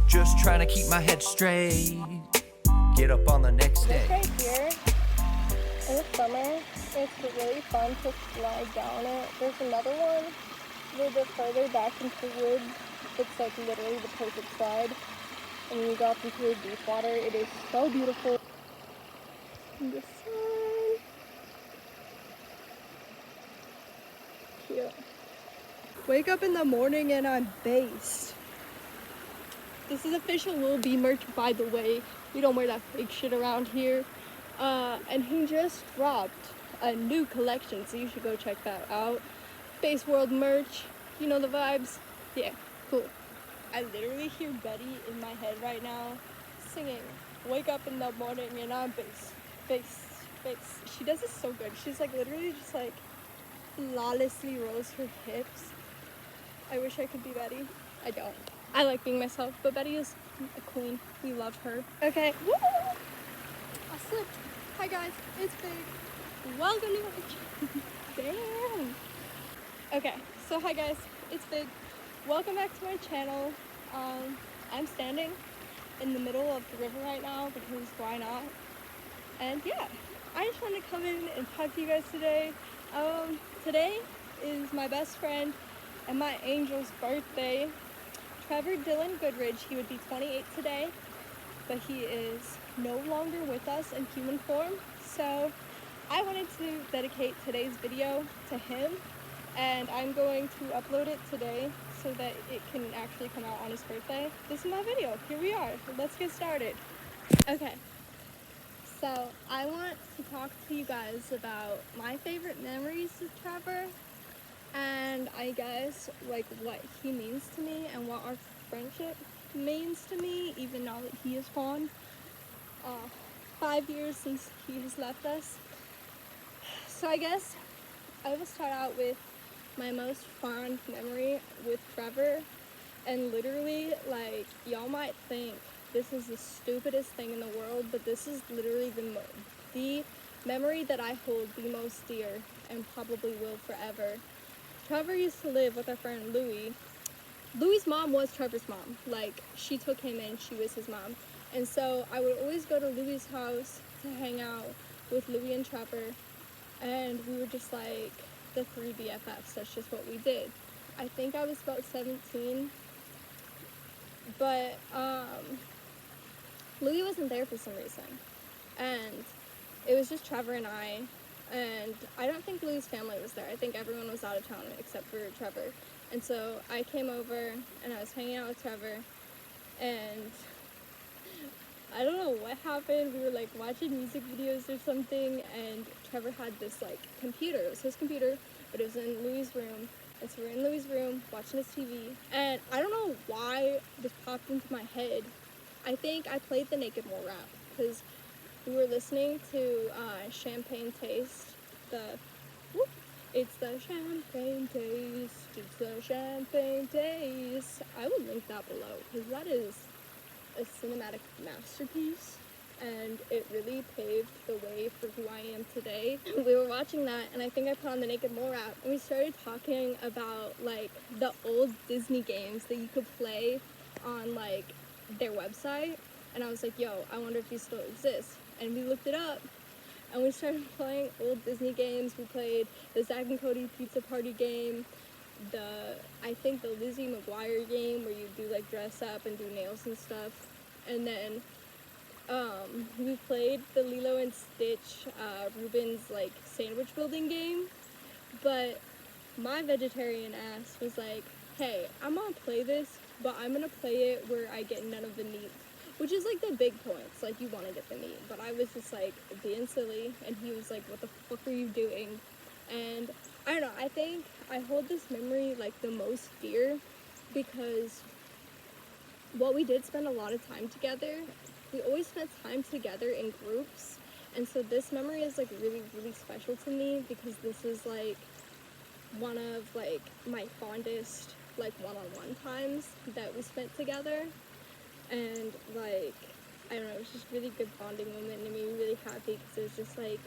Just trying to keep my head straight. Get up on the next day. This right here, in the summer, it's really fun to slide down it. There's another one a little bit further back into the woods. It's like literally the perfect slide. And when you go up into the deep water, it is so beautiful. And the sun. Cute. Wake up in the morning and I'm based. This is official Lil B merch, by the way. We don't wear that fake shit around here. And he just dropped a new collection, so you should go check that out. Base World merch, you know the vibes? Yeah, cool. I literally hear Betty in my head right now singing, wake up in the morning and I'm based. She does it so good. She's like literally just like flawlessly rolls her hips. I wish I could be Betty. I don't. I like being myself, but Betty is a queen. We love her. Okay. Woo! I slipped. Hi guys, it's Big. Welcome to my channel. Damn. Okay, so hi guys, it's Big. Welcome back to my channel. I'm standing in the middle of the river right now because why not? And yeah, I just wanted to come in and talk to you guys today. Today is my best friend and my angel's birthday. Trevor Dylan Goodridge, he would be 28 today, but he is no longer with us in human form. So I wanted to dedicate today's video to him, and I'm going to upload it today so that it can actually come out on his birthday. This is my video. Here we are. Let's get started. Okay. So I want to talk to you guys about my favorite memories of Trevor, and I guess like what he means to me and what our friendship means to me, even now that he is gone. 5 years since he has left us. So I guess I will start out with my most fond memory with Trevor, and literally, like, y'all might think this is the stupidest thing in the world, but this is literally the memory that I hold the most dear and probably will forever. Trevor used to live with our friend Louie. Louie's mom was Trevor's mom. Like, she took him in, she was his mom. And so I would always go to Louie's house to hang out with Louie and Trevor, and we were just like the 3 BFFs. That's just what we did. I think I was about 17, but Louie wasn't there for some reason, and it was just Trevor and I don't think Louie's family was there. I think everyone was out of town except for Trevor. And so I came over and I was hanging out with Trevor, and I don't know what happened. We were like watching music videos or something, and Trevor had this like computer. It was his computer, but it was in Louie's room. And so we're in Louie's room watching his TV, and I don't know why this popped into my head. I think I played the Naked Mole rap because we were listening to Champagne Taste. It's the champagne taste, it's the champagne taste. I will link that below because that is a cinematic masterpiece, and it really paved the way for who I am today. We were watching that, and I think I put on the Naked Mole rap, and we started talking about like the old Disney games that you could play on like their website, and I was like, yo, I wonder if these still exist. And we looked it up, and we started playing old Disney games. We played the Zack and Cody Pizza Party game, I think the Lizzie McGuire game where you do like dress up and do nails and stuff, and then we played the Lilo and Stitch Reuben's like sandwich building game. But my vegetarian ass was like, hey, I'm gonna play this, but I'm gonna play it where I get none of the meat, which is like the big points, like you want to get the meat. But I was just like being silly, and he was like, what the fuck are you doing? And I don't know, I think I hold this memory like the most dear because while we did spend a lot of time together, we always spent time together in groups. And so this memory is like really, really special to me because this is like one of like my fondest like one-on-one times that we spent together. And like, I don't know, it was just really good bonding moment, and it made me really happy because it was just like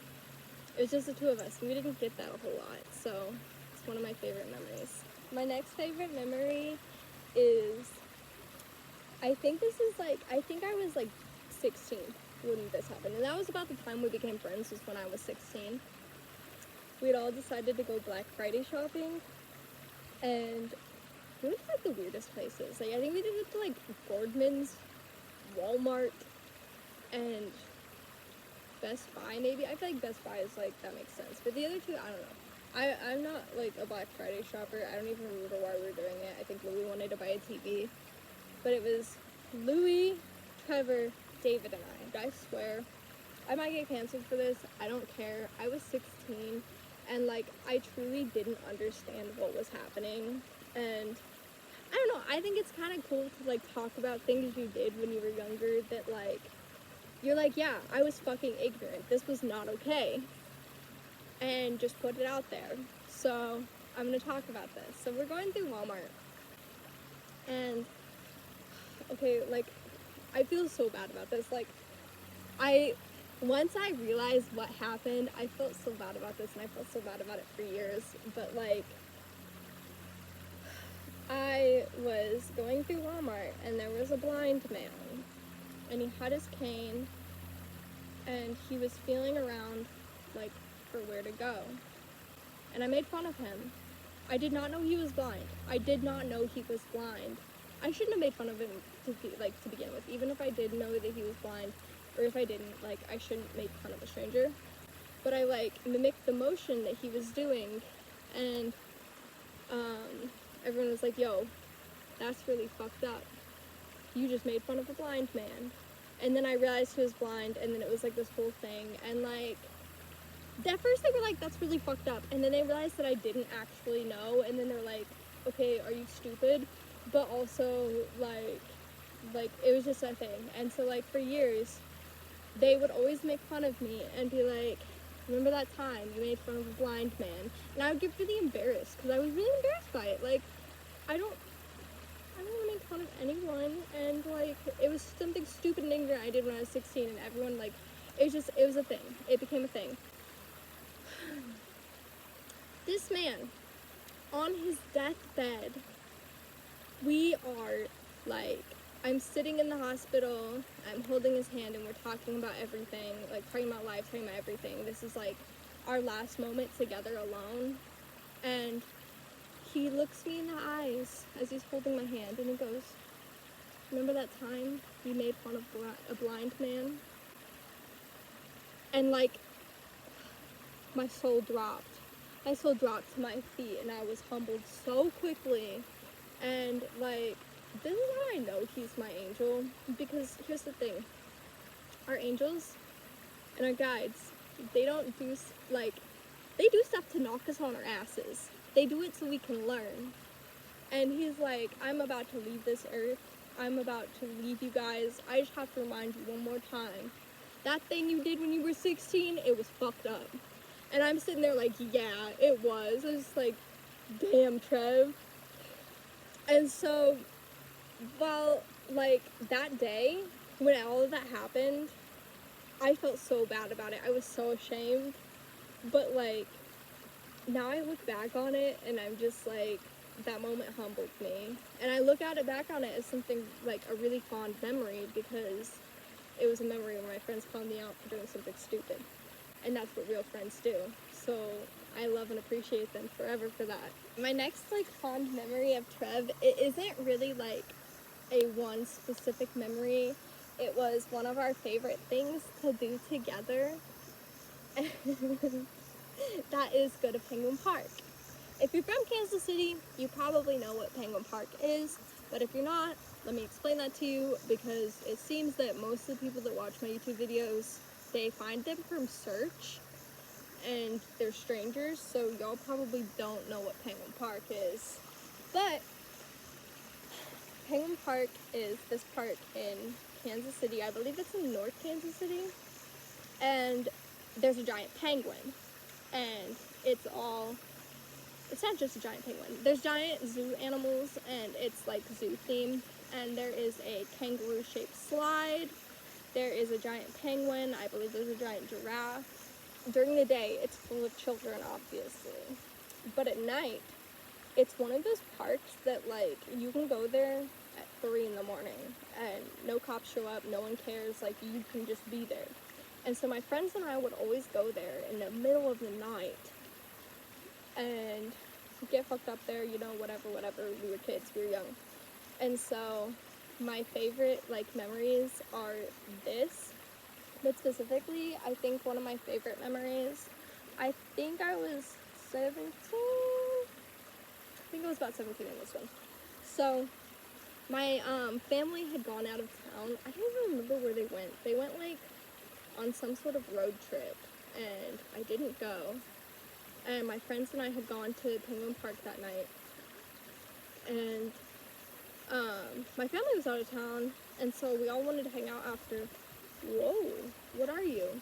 It was just the two of us. We didn't get that a whole lot, so it's one of my favorite memories. My next favorite memory is, I think I was like 16 when this happened, and that was about the time we became friends, was when I was 16. We had all decided to go Black Friday shopping, and we went to like the weirdest places. Like, I think we did it to like Gordman's, Walmart, and Best Buy maybe. I feel like Best Buy is like, that makes sense, but the other two, I don't know. I'm not like a Black Friday shopper. I don't even remember why we were doing it. I think Louis wanted to buy a TV, but it was Louis, Trevor, David, and I swear, I might get canceled for this. I don't care. I was 16, and like, I truly didn't understand what was happening, and I don't know, I think it's kind of cool to like talk about things you did when you were younger that like, you're like, yeah, I was fucking ignorant. This was not okay. And just put it out there. So I'm gonna talk about this. So we're going through Walmart, and okay, like, I feel so bad about this. Like, once I realized what happened, I felt so bad about this, and I felt so bad about it for years. But like, I was going through Walmart, and there was a blind man, and he had his cane, and he was feeling around like for where to go, and I made fun of him. I did not know he was blind. I did not know he was blind. I shouldn't have made fun of him to begin with. Even if I did know that he was blind, or if I didn't, like, I shouldn't make fun of a stranger. But I like mimicked the motion that he was doing, and everyone was like, yo, that's really fucked up. You just made fun of a blind man. And then I realized he was blind, and then it was like this whole thing, and like, at first they were like, that's really fucked up, and then they realized that I didn't actually know, and then they're like, okay, are you stupid? But also, like, it was just a thing. And so, like, for years, they would always make fun of me and be like, remember that time you made fun of a blind man? And I would get really embarrassed, because I was really embarrassed by it. Like, I don't want to make fun of anyone, and, like, it was something stupid and ignorant I did when I was 16, and everyone, like, it was a thing. It became a thing. This man, on his deathbed, we are, like, I'm sitting in the hospital, I'm holding his hand, and we're talking about everything, like, talking about life, talking about everything. This is, like, our last moment together alone, and he looks me in the eyes as he's holding my hand, and he goes, remember that time you made fun of a blind man? And, like, my soul dropped. My soul dropped to my feet, and I was humbled so quickly. And, like, this is how I know he's my angel, because here's the thing. Our angels and our guides, they don't do, like, they do stuff to knock us on our asses. They do it so we can learn. And he's like, I'm about to leave this earth. I'm about to leave you guys. I just have to remind you one more time. That thing you did when you were 16, it was fucked up. And I'm sitting there like, yeah, it was. I was like, damn, Trev. And so, well, like, that day, when all of that happened, I felt so bad about it. I was so ashamed. But, like, now I look back on it, and I'm just like, that moment humbled me. And I look at it back on it as something, like, a really fond memory, because it was a memory where my friends called me out for doing something stupid. And that's what real friends do. So I love and appreciate them forever for that. My next, like, fond memory of Trev, it isn't really, like, a one specific memory. It was one of our favorite things to do together. That is go to Penguin Park. If you're from Kansas City, you probably know what Penguin Park is. But if you're not, let me explain that to you, because it seems that most of the people that watch my YouTube videos, they find them from search, and they're strangers, so y'all probably don't know what Penguin Park is. But Penguin Park is this park in Kansas City. I believe it's in North Kansas City. And there's a giant penguin. And it's not just a giant penguin. There's giant zoo animals, and it's like zoo themed. And there is a kangaroo-shaped slide. There is a giant penguin. I believe there's a giant giraffe. during the day, it's full of children, obviously. But at night, it's one of those parks that, like, you can go there at 3 in the morning and no cops show up, no one cares, like, you can just be there. And so my friends and I would always go there in the middle of the night and get fucked up there, you know, whatever, we were kids, we were young. And so my favorite, like, memories are this, but specifically, I think one of my favorite memories, I think I was 17, I think I was about 17 in this one. So my family had gone out of town. I don't even remember where they went. They went like on some sort of road trip, and I didn't go. And my friends and I had gone to Penguin Park that night, and my family was out of town, and so we all wanted to hang out after. Whoa, what are you?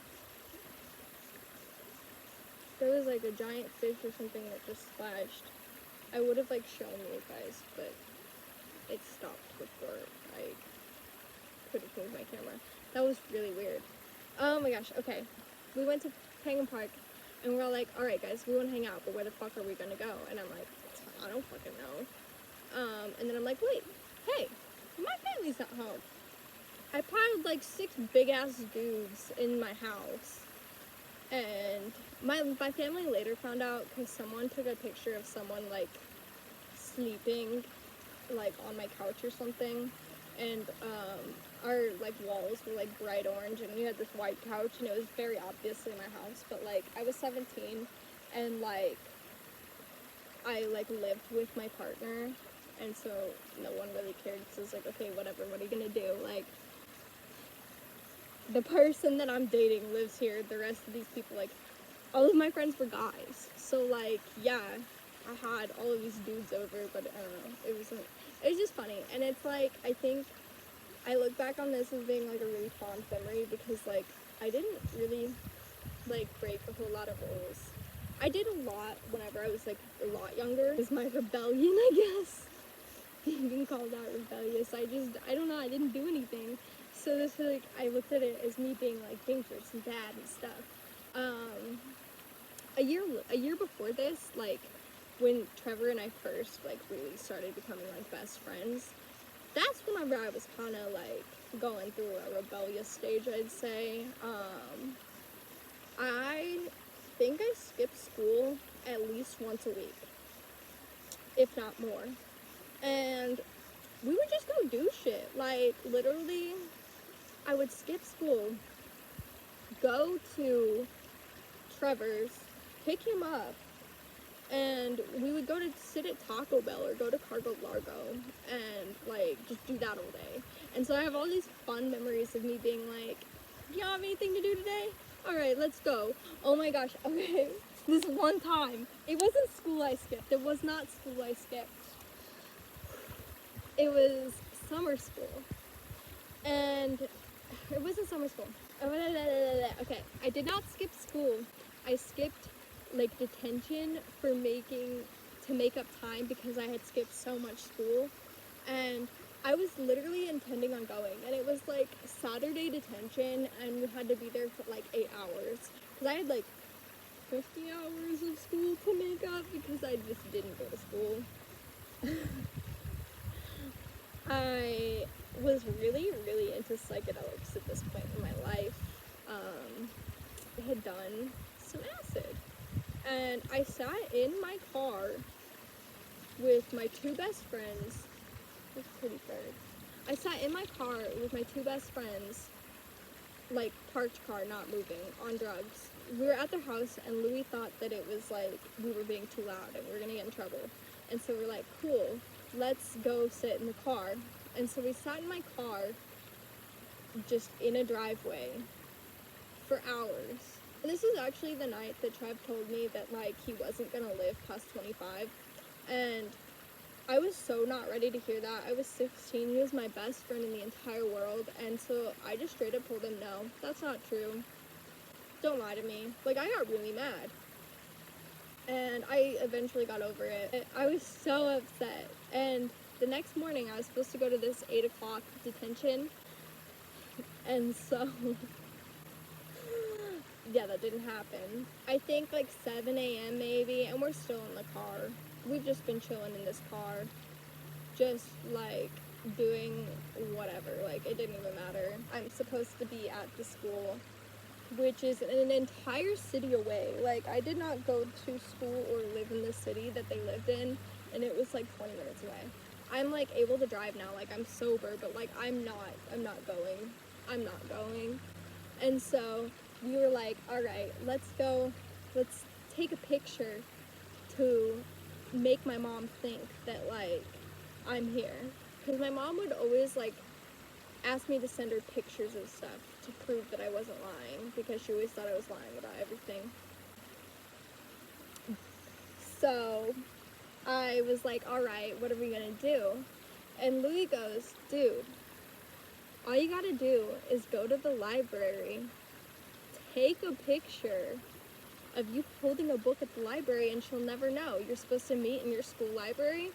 There was like a giant fish or something that just splashed. I would have like shown you guys, but it stopped before I could have moved my camera. That was really weird. Oh my gosh, okay. We went to Penguin Park and we're all like, alright guys, we want to hang out, but where the fuck are we gonna go? And I'm like, I don't fucking know. And then I'm like, wait, hey, my family's not home. I piled like 6 big ass dudes in my house. And my family later found out because someone took a picture of someone like sleeping like on my couch or something, and our like walls were like bright orange and we had this white couch and it was very obviously my house, but like I was 17 and like I like lived with my partner, and so no one really cared, so it's like, okay, whatever, what are you gonna do? Like, the person that I'm dating lives here, the rest of these people, like, all of my friends were guys. So, like, yeah, I had all of these dudes over, but I don't know, it was just funny. And it's like, I think I look back on this as being like a really fond memory because, like, I didn't really, like, break a whole lot of rules. I did a lot whenever I was, like, a lot younger. It was my rebellion, I guess. Being called out rebellious. I don't know, I didn't do anything. So this was like, I looked at it as me being like dangerous and bad and stuff. A year before this, like when Trevor and I first like really started becoming like best friends, that's whenever I was kind of like going through a rebellious stage, I'd say. I think I skipped school at least once a week, if not more. And we would just go do shit. Like, literally, I would skip school, go to Trevor's, pick him up, and we would go to sit at Taco Bell or go to Cargo Largo and, like, just do that all day. And so I have all these fun memories of me being like, you have anything to do today? Alright, let's go. Oh my gosh, okay. This one time, it wasn't school I skipped. It was not school I skipped. It was summer school. And it wasn't summer school. Okay, I did not skip school. I skipped like detention for to make up time because I had skipped so much school. And I was literally intending on going, and it was like Saturday detention, and we had to be there for like 8 hours because I had like 50 hours of school to make up because I just didn't go to school. I was really, really into psychedelics at this point in my life. I had done some acid. And I sat in my car with my 2 best friends. That's a pretty bird. I sat in my car with my 2 best friends, like parked car, not moving, on drugs. We were at their house and Louis thought that it was like we were being too loud and we were gonna get in trouble. And so we're like, cool, let's go sit in the car. And so we sat in my car just in a driveway for hours. And this was actually the night that Trev told me that like he wasn't gonna live past 25. And I was so not ready to hear that. I was 16, he was my best friend in the entire world, and so I just straight up told him, no, that's not true. Don't lie to me. Like, I got really mad. And I eventually got over it. I was so upset. And the next morning I was supposed to go to this 8 o'clock detention. And so yeah, that didn't happen. I think like 7 a.m. maybe, and we're still in the car. We've just been chilling in this car, just like doing whatever. Like, it didn't even matter. I'm supposed to be at the school, which is an entire city away. Like, I did not go to school or live in the city that they lived in, and it was like 20 minutes away. I'm like able to drive now, like I'm sober, but like I'm not going. And so we were like, all right, let's take a picture to make my mom think that like I'm here. Because my mom would always like ask me to send her pictures of stuff to prove that I wasn't lying, because she always thought I was lying about everything. So I was like, all right, what are we gonna do? And Louis goes, dude, all you gotta do is go to the library, take a picture of you holding a book at the library, and she'll never know. You're supposed to meet in your school library.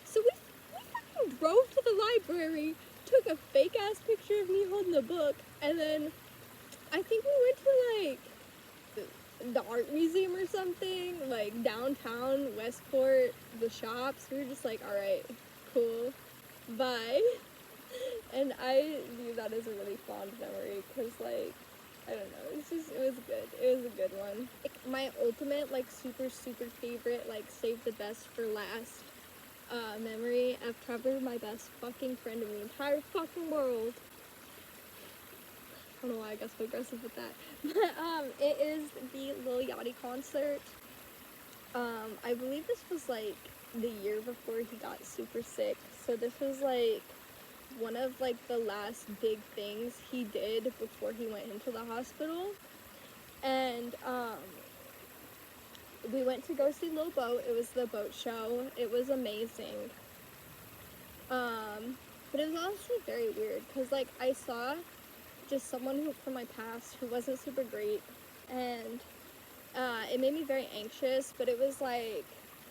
So we fucking drove to the library, took a fake ass picture of me holding a book, and then I think we went to like the art museum or something, like downtown Westport, the shops. We were just like, all right, cool, bye. And I view that as a really fond memory, because like, I don't know, it was good. It was a good one. Like, my ultimate like super favorite, like save the best for last memory of Trevor, my best fucking friend in the entire fucking world. I don't know why I got so aggressive with that. But it is the Lil Yachty concert. I believe this was like the year before he got super sick. So this was like one of like the last big things he did before he went into the hospital. And we went to go see Lil Boat. It was the boat show. It was amazing. But it was honestly very weird, because like I saw just someone who from my past who wasn't super great, and it made me very anxious. But it was like,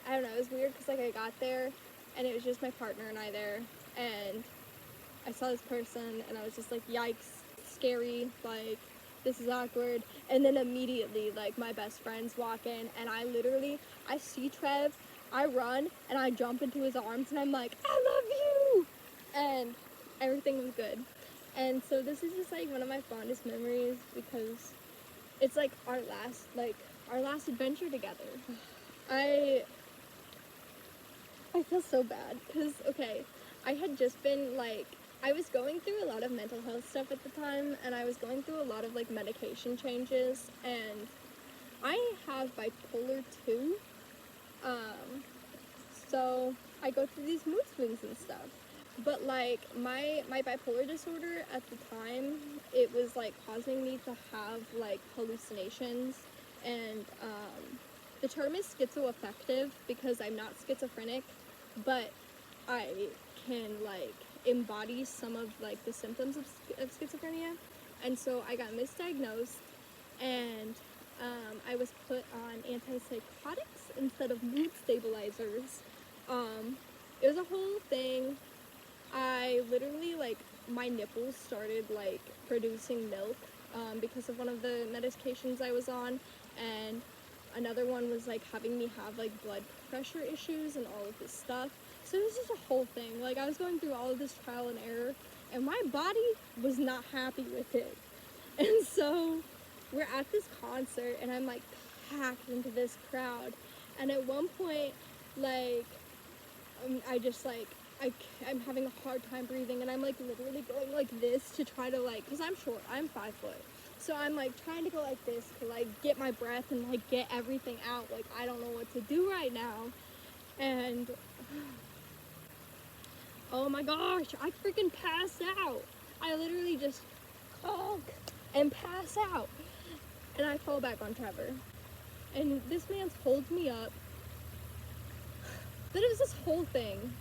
I don't know, it was weird, because like I got there and it was just my partner and I there, and I saw this person and I was just like, yikes, scary, like this is awkward. And then immediately like my best friends walk in, and I see Trev, I run and I jump into his arms and I'm like, I love you, and everything was good. And so this is just like one of my fondest memories, because it's like our last adventure together. I feel so bad, because okay, I had just been like, I was going through a lot of mental health stuff at the time, and I was going through a lot of like medication changes, and I have bipolar 2. So I go through these mood swings and stuff. But like my bipolar disorder at the time, it was like causing me to have like hallucinations, and the term is schizoaffective, because I'm not schizophrenic, but I can like embody some of like the symptoms of schizophrenia. And so I got misdiagnosed, and I was put on antipsychotics instead of mood stabilizers. It was a whole thing. I literally, like, my nipples started like producing milk because of one of the medications I was on, and another one was like having me have like blood pressure issues and all of this stuff. So it was just a whole thing. Like, I was going through all of this trial and error, and my body was not happy with it. And so we're at this concert, and I'm like packed into this crowd, and at one point, like, I just like, I'm having a hard time breathing, and I'm like literally going like this to try to like, because I'm short, I'm 5 foot, so I'm like trying to go like this to like get my breath and like get everything out. Like, I don't know what to do right now. And oh my gosh, I freaking passed out. I literally just honk and pass out, and I fall back on Trevor, and this man holds me up. But it was this whole thing.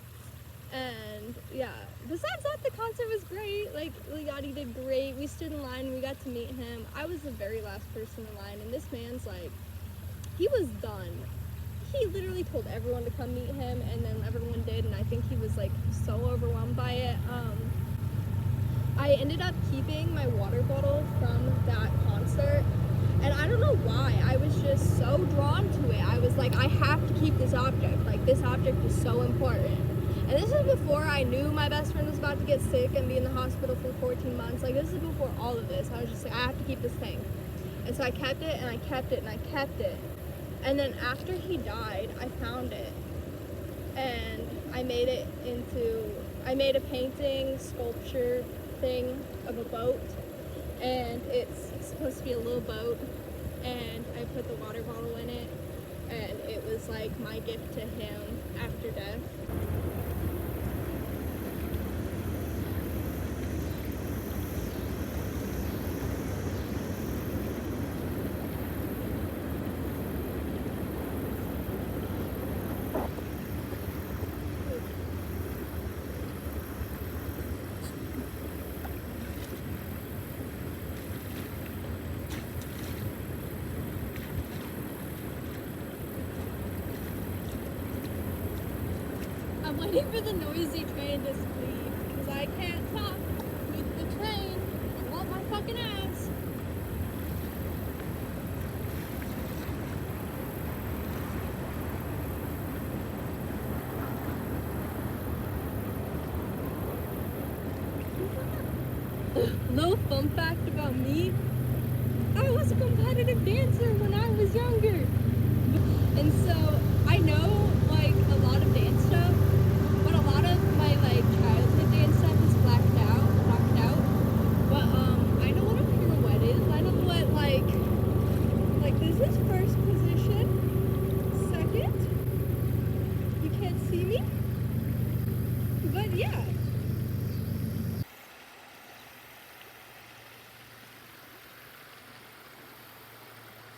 And yeah, besides that, the concert was great. Like, Lil Yachty did great. We stood in line, we got to meet him. I was the very last person in line, and this man's like, he was done. He literally told everyone to come meet him, and then everyone did, and I think he was like so overwhelmed by it. I ended up keeping my water bottle from that concert, And I don't know why, I was just so drawn to it. I was like, I have to keep this object. Like, this object is so important. And this is before I knew my best friend was about to get sick and be in the hospital for 14 months. Like, this is before all of this. I was just like, I have to keep this thing. And so I kept it, and I kept it, and I kept it. And then after he died, I found it. And I made a painting, sculpture thing of a boat. And it's supposed to be a little boat, and I put the water bottle in it, and it was like my gift to him after death. I'm waiting for the noisy train to leave because I can't talk with the train. I want my fucking ass. Little fun fact about me, I was a competitive dancer when I was younger. And so I know like a lot of dance stuff, but a lot of my like childhood dance stuff is knocked out. But I know what a pirouette is. I know what like this is first position, second. You can't see me, but yeah.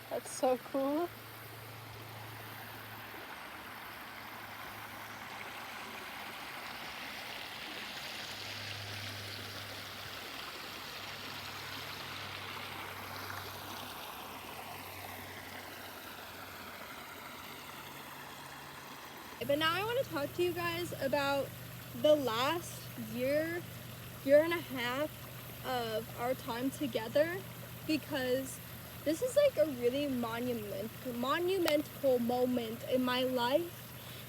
That's so cool. But now I want to talk to you guys about the last year and a half of our time together, because this is like a really monumental moment in my life,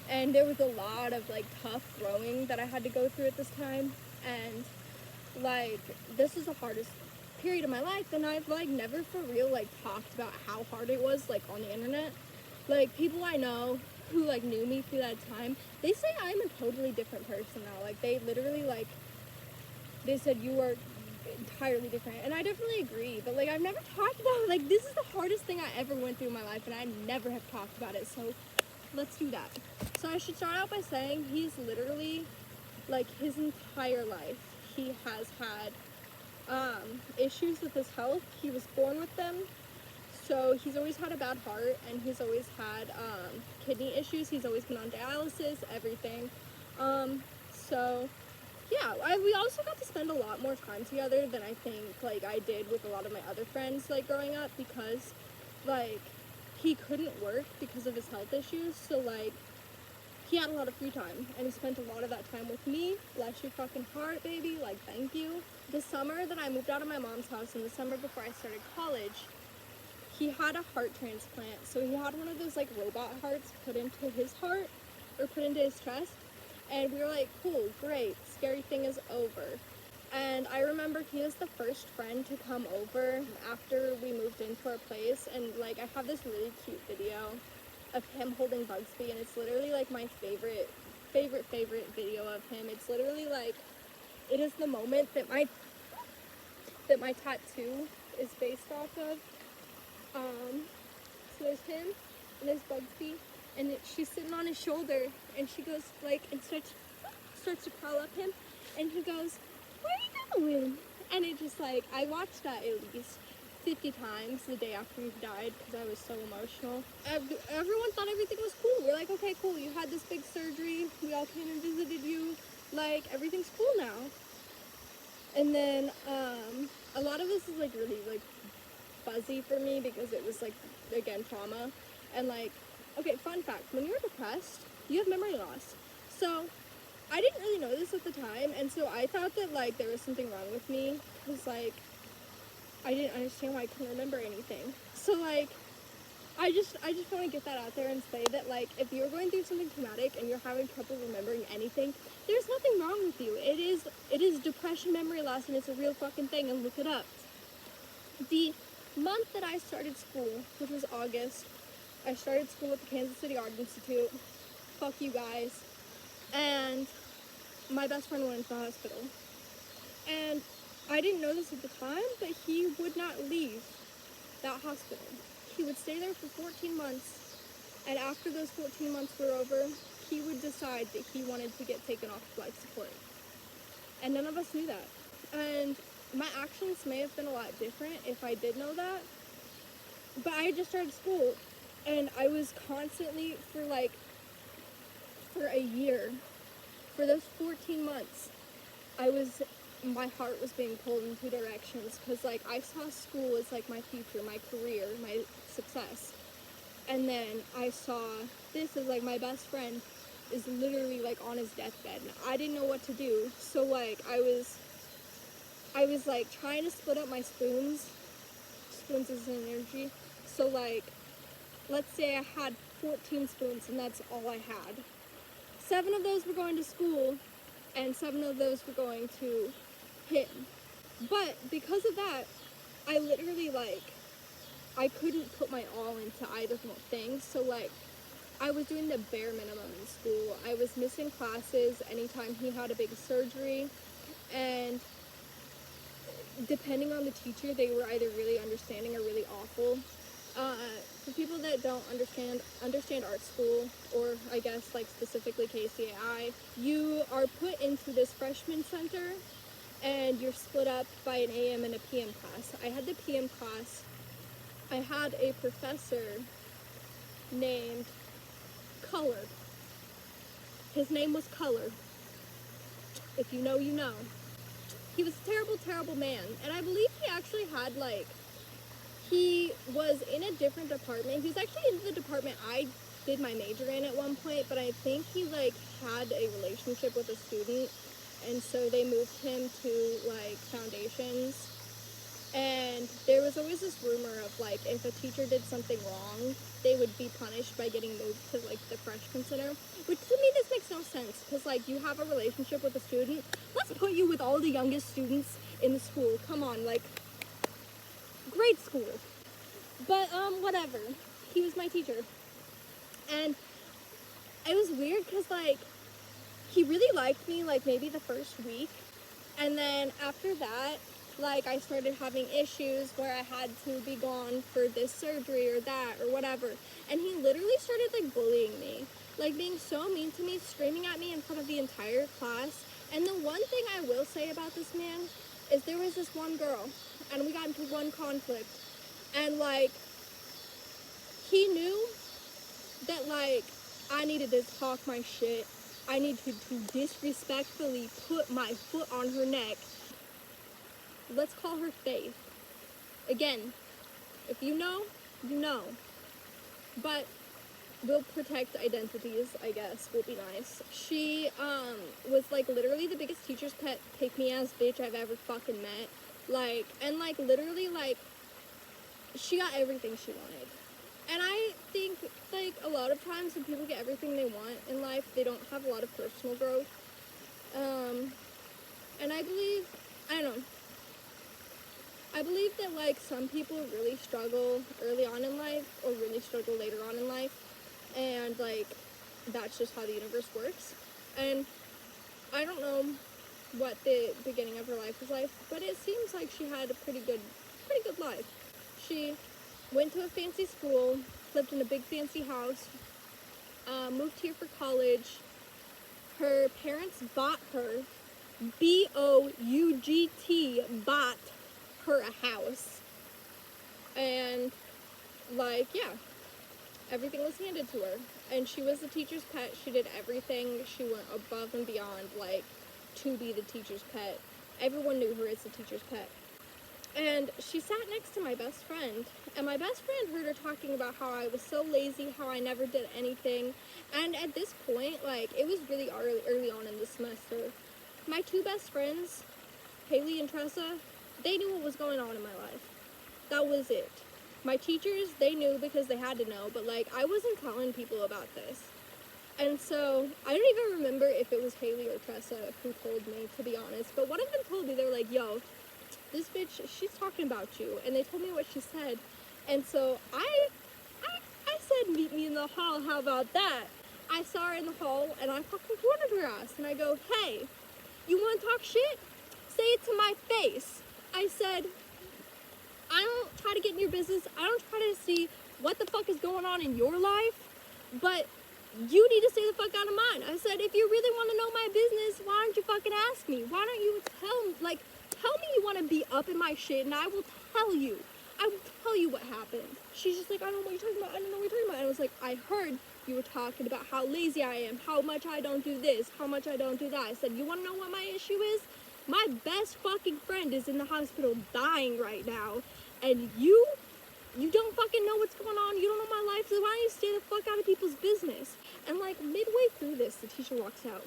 and there was a lot of like tough growing that I had to go through at this time, and like this is the hardest period of my life, and I've like never for real like talked about how hard it was like on the internet. Like people I know who like knew me through that time, they say I'm a totally different person now. Like they literally like they said you are entirely different, and I definitely agree, but like I've never talked about like this is the hardest thing I ever went through in my life, and I never have talked about it. So let's do that. So I should start out by saying he's literally like his entire life he has had issues with his health. He was born with them, so he's always had a bad heart, and he's always had kidney issues. He's always been on dialysis, everything. So yeah, we also got to spend a lot more time together than I think like I did with a lot of my other friends like growing up, because like he couldn't work because of his health issues, so like he had a lot of free time, and he spent a lot of that time with me. Bless your fucking heart, baby. Like, thank you. The summer that I moved out of my mom's house, and the summer before I started college, he had a heart transplant. So he had one of those like robot hearts put into his heart, or put into his chest. And we were like, cool, great, scary thing is over. And I remember he was the first friend to come over after we moved into our place, and like I have this really cute video of him holding Bugsby, and it's literally like my favorite video of him. It's literally like, it is the moment that my tattoo is based off of. So there's him, and there's Bugsby, and she's sitting on his shoulder, and she goes like, and starts to crawl up him, and he goes, "Where are you going?" And it just like, I watched that at least 50 times the day after he died, because I was so emotional. Everyone thought everything was cool. We're like, okay, cool, you had this big surgery, we all came and visited you, like everything's cool now. And then a lot of this is like really like fuzzy for me, because it was like, again, trauma. And like, okay, fun fact, when you're depressed, you have memory loss. So I didn't really know this at the time, and so I thought that like there was something wrong with me, because like I didn't understand why I couldn't remember anything. So like, I just want to get that out there and say that like, if you're going through something traumatic and you're having trouble remembering anything, there's nothing wrong with you. It is depression memory loss, and it's a real fucking thing, and look it up. The month that I started school, which was August, I started school at the Kansas City Art Institute. Fuck you guys. And my best friend went into the hospital. And I didn't know this at the time, but he would not leave that hospital. He would stay there for 14 months, and after those 14 months were over, he would decide that he wanted to get taken off life support. And none of us knew that. And my actions may have been a lot different if I did know that. But I had just started school, and I was constantly, for a year, for those 14 months, my heart was being pulled in two directions, because like I saw school as like my future, my career, my success. And then I saw this as like my best friend is literally like on his deathbed, and I didn't know what to do. So like I was like trying to split up my spoons is an energy. So like, let's say I had 14 spoons and that's all I had. 7 of those were going to school, and 7 of those were going to him. But because of that, I literally I couldn't put my all into either thing. So like, I was doing the bare minimum in school. I was missing classes anytime he had a big surgery, and depending on the teacher, they were either really understanding or really awful. For people that don't understand art school, or I guess like specifically KCAI, you are put into this freshman center, and you're split up by an AM and a PM class. I had the PM class. I had a professor named Color. His name was Color. If you know, you know. He was a terrible, terrible man. And I believe he actually had he was in a different department. He was actually in the department I did my major in at one point, but I think he had a relationship with a student, and so they moved him to foundations. And there was always this rumor of if a teacher did something wrong, they would be punished by getting moved to the freshman center, which to me this makes no sense, because you have a relationship with a student. Let's put you with all the youngest students in the school. Come on, grade school. But whatever, he was my teacher. And it was weird because he really liked me maybe the first week, and then after that I started having issues where I had to be gone for this surgery or that or whatever, and he literally started bullying me, being so mean to me, screaming at me in front of the entire class. And the one thing I will say about this man is there was this one girl, and we got into one conflict, and he knew that I needed to talk my shit. I needed to disrespectfully put my foot on her neck. Let's call her Faith. Again, if you know, you know. But we'll protect identities, I guess. We'll be nice. She was literally the biggest teacher's pet, pick-me-ass bitch I've ever fucking met. Literally she got everything she wanted. And I think a lot of times when people get everything they want in life, they don't have a lot of personal growth. And I believe that some people really struggle early on in life, or really struggle later on in life, and that's just how the universe works. And I don't know what the beginning of her life was like, but it seems like she had a pretty good life. She went to a fancy school, lived in a big fancy house, moved here for college. Her parents bought her, B-O-U-G-T, bought her a house. And yeah, everything was handed to her. And she was the teacher's pet. She did everything. She went above and beyond to be the teacher's pet. Everyone knew her as the teacher's pet. And she sat next to my best friend, and my best friend heard her talking about how I was so lazy, how I never did anything. And at this point, it was really early on in the semester. My 2 best friends, Haley and Tressa, they knew what was going on in my life. That was it. My teachers, they knew because they had to know, but like I wasn't telling people about this. And so I don't even remember if it was Haley or Tressa who told me, to be honest. But one of them told me, they were like, yo, this bitch, she's talking about you. And they told me what she said. And so I said, meet me in the hall, how about that? I saw her in the hall and I fucking cornered her ass. And I go, hey, you want to talk shit? Say it to my face. I said, I don't try to get in your business. I don't try to see what the fuck is going on in your life. But you need to stay the fuck out of mine. I said, if you really want to know my business, why don't you fucking ask me? Why don't you tell me you want to be up in my shit and I will tell you. I will tell you what happened. She's just like, I don't know what you're talking about. I don't know what you're talking about. And I was like, I heard you were talking about how lazy I am, how much I don't do this, how much I don't do that. I said, you want to know what my issue is? My best fucking friend is in the hospital dying right now. And you don't fucking know what's going on. You don't know my life. So why don't you stay the fuck out of people's business? And like midway through this, the teacher walks out.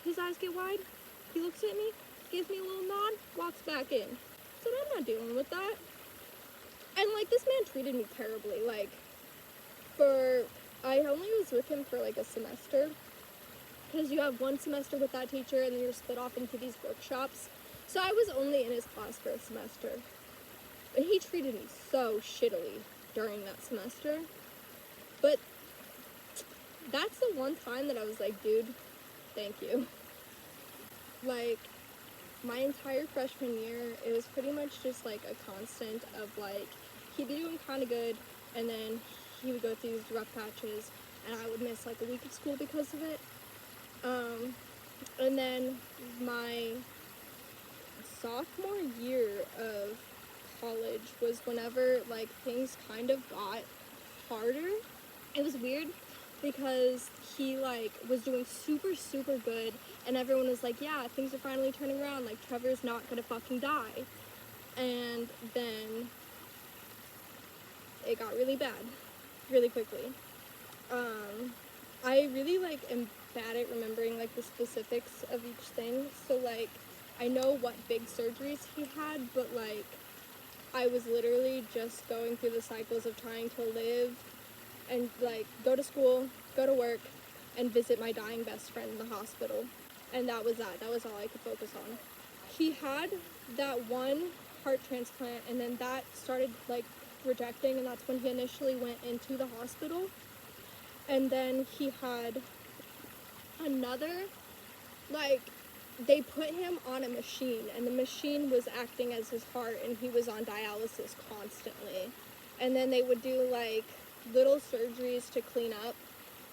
His eyes get wide. He looks at me, gives me a little nod, walks back in. So I'm not dealing with that. And like this man treated me terribly. Like I only was with him for like a semester. Because you have one semester with that teacher and then you're split off into these workshops. So I was only in his class for a semester. And he treated me so shittily during that semester. But that's the one time that I was like, dude, thank you. Like, my entire freshman year, it was pretty much just like a constant of like, he'd be doing kind of good, and then he would go through these rough patches, and I would miss like a week of school because of it. And then my sophomore year of college was whenever like things kind of got harder. It was weird because he like was doing super good and everyone was like, yeah, things are finally turning around, like Trevor's not gonna fucking die. And then it got really bad really quickly. I really like am bad at remembering like the specifics of each thing, so like I know what big surgeries he had, but like I was literally just going through the cycles of trying to live and like go to school, go to work, and visit my dying best friend in the hospital. And that was that. That was all I could focus on. He had that one heart transplant, and then that started like rejecting, and that's when he initially went into the hospital. And then he had another, like, they put him on a machine, and the machine was acting as his heart, and he was on dialysis constantly. And then they would do like little surgeries to clean up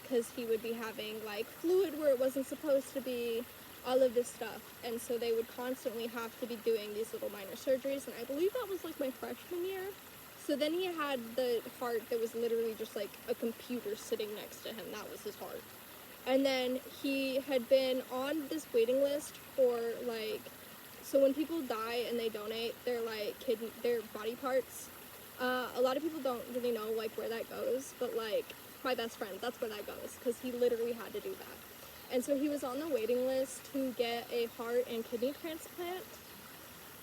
because he would be having like fluid where it wasn't supposed to be, all of this stuff. And so they would constantly have to be doing these little minor surgeries, and I believe that was like my freshman year. So then he had the heart that was literally just like a computer sitting next to him. That was his heart. And then he had been on this waiting list for like, so when people die and they donate their like their body parts, a lot of people don't really know like where that goes, but like my best friend, that's where that goes, because he literally had to do that. And so he was on the waiting list to get a heart and kidney transplant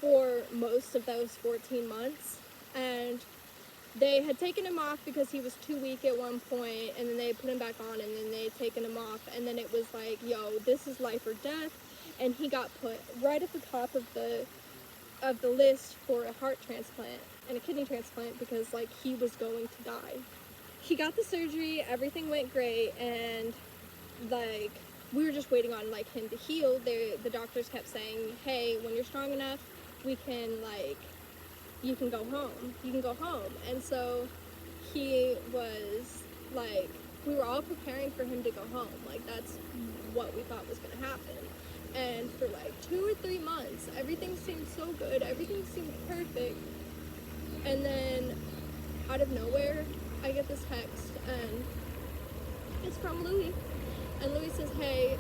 for most of those 14 months. And they had taken him off because he was too weak at one point, and then they put him back on, and then they had taken him off, and then it was like, yo, this is life or death. And he got put right at the top of the list for a heart transplant and a kidney transplant because like he was going to die. He got the surgery, everything went great, and like we were just waiting on like him to heal. The doctors kept saying, hey, when you're strong enough, we can like, you can go home. And so he was like, we were all preparing for him to go home. Like that's what we thought was gonna happen. And for like 2 or 3 months, everything seemed so good, everything seemed perfect. And then out of nowhere, I get this text, and it's from Louis. And Louis says, hey,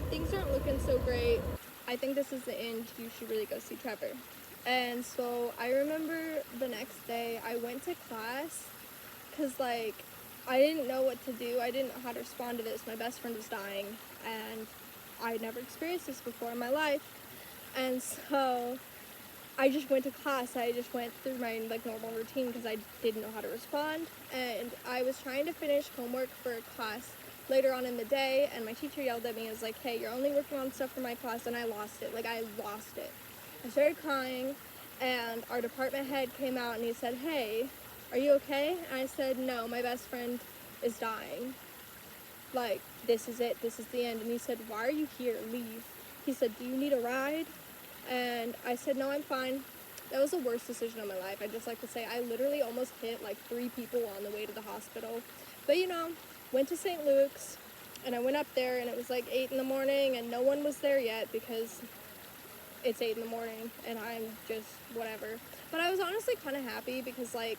things aren't looking so great. I think this is the end. You should really go see Trevor. And so I remember the next day I went to class because like I didn't know what to do. I didn't know how to respond to this. My best friend was dying, and I had never experienced this before in my life. And so I just went to class. I just went through my like normal routine because I didn't know how to respond, and I was trying to finish homework for a class later on in the day, and my teacher yelled at me and was like, hey, you're only working on stuff for my class, and I lost it. Like, I lost it. I started crying, and our department head came out and he said, hey, are you okay? And I said, no, my best friend is dying. Like, this is it. This is the end. And he said, why are you here? Leave. He said, do you need a ride? And I said, no, I'm fine. That was the worst decision of my life. I'd just like to say I literally almost hit like 3 people on the way to the hospital. But you know, went to St. Luke's, and I went up there, and it was like 8 in the morning, and no one was there yet because it's 8 in the morning, and I'm just whatever. But I was honestly kind of happy because like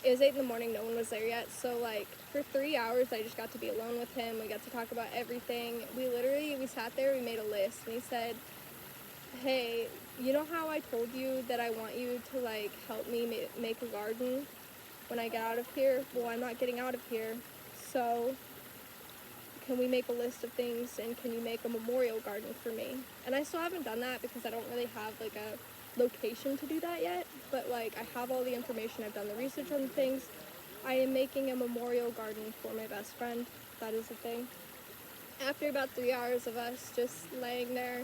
it was 8 in the morning, no one was there yet. So like for 3 hours, I just got to be alone with him. We got to talk about everything. We sat there, we made a list, and he said, hey, you know how I told you that I want you to like help me make a garden when I get out of here? Well, I'm not getting out of here, so can we make a list of things, and can you make a memorial garden for me? And I still haven't done that because I don't really have like a location to do that yet, but like I have all the information, I've done the research on the things. I am making a memorial garden for my best friend. That is the thing. After about 3 hours of us just laying there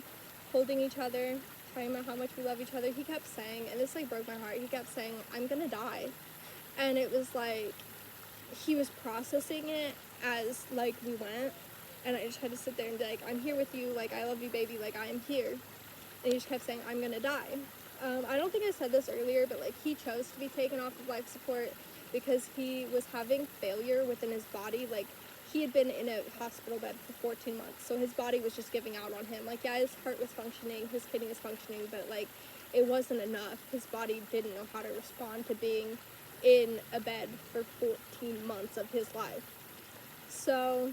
holding each other, talking about how much we love each other, he kept saying, and this like broke my heart, he kept saying, I'm gonna die. And it was like he was processing it as like we went, and I just had to sit there and be like, I'm here with you, like I love you baby, like I am here. And he just kept saying, I'm gonna die. I don't think I said this earlier, but like he chose to be taken off of life support because he was having failure within his body. Like he had been in a hospital bed for 14 months, so his body was just giving out on him. Like, yeah, his heart was functioning, his kidney was functioning, but like it wasn't enough. His body didn't know how to respond to being in a bed for 14 months of his life. So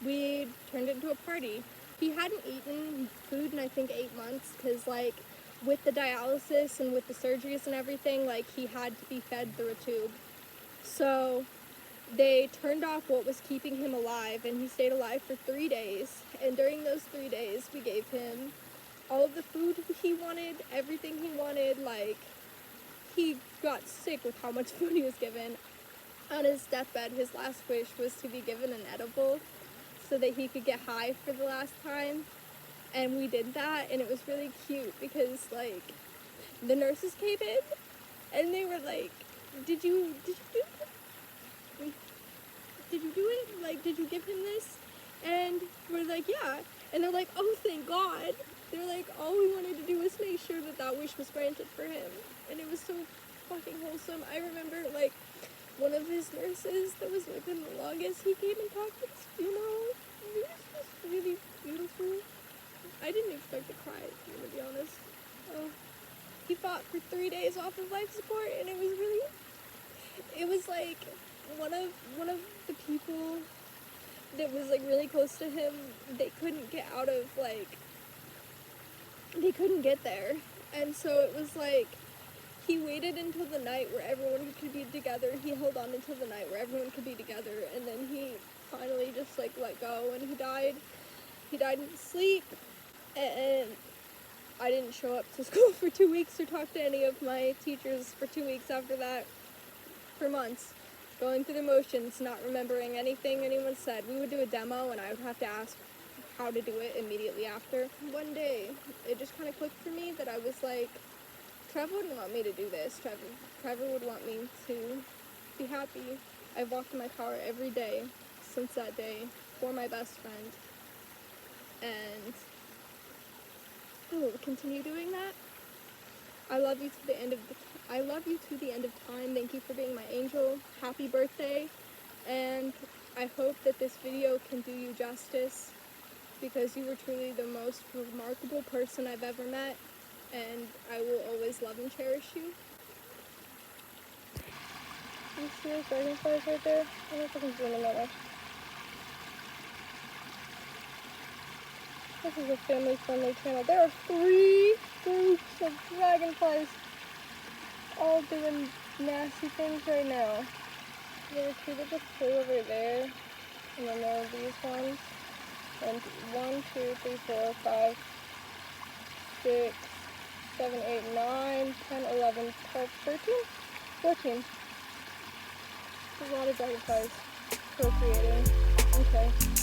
we turned it into a party. He hadn't eaten food in I think 8 months because like with the dialysis and with the surgeries and everything, like he had to be fed through a tube. So they turned off what was keeping him alive, and he stayed alive for 3 days. And during those 3 days, we gave him all of the food he wanted, everything he wanted. Like, he got sick with how much food he was given. On his deathbed, his last wish was to be given an edible so that he could get high for the last time. And we did that, and it was really cute because, like, the nurses came in, and they were like, did you do it? Like, did you give him this? And we're like, yeah. And they're like, oh, thank God. They're like, all we wanted to do was make sure that that wish was granted for him. And it was so fucking wholesome. I remember, like, one of his nurses that was with him the longest, he came and talked at his funeral. It was just really beautiful. I didn't expect to cry, to be honest. He fought for 3 days off of life support, and it was like one of the people that was like really close to him, they couldn't get out of like, they couldn't get there. And so it was like, he waited until the night where everyone could be together. He held on until the night where everyone could be together, and then he finally just like let go, and he died in his sleep. And I didn't show up to school for 2 weeks or talk to any of my teachers for 2 weeks after that, for months, going through the motions, not remembering anything anyone said. We would do a demo, and I would have to ask how to do it immediately after. One day, it just kind of clicked for me that I was like, Trevor wouldn't want me to do this. Trevor would want me to be happy. I've walked in my car every day since that day for my best friend, and I will continue doing that. I love you to the end of time. Thank you for being my angel. Happy birthday. And I hope that this video can do you justice, because you were truly the most remarkable person I've ever met, and I will always love and cherish you. You see those dragonflies right there? I don't know if I can zoom in that much. This is a family-friendly channel. There are 3 groups of dragonflies all doing nasty things right now. There are 2 that just flew over there, and then there are these ones. And 1, 2, 3, 4, 5, 6, 7, 8, 9, 10, 11, 12, 13, 14. There's a lot of dragonflies procreating. Okay.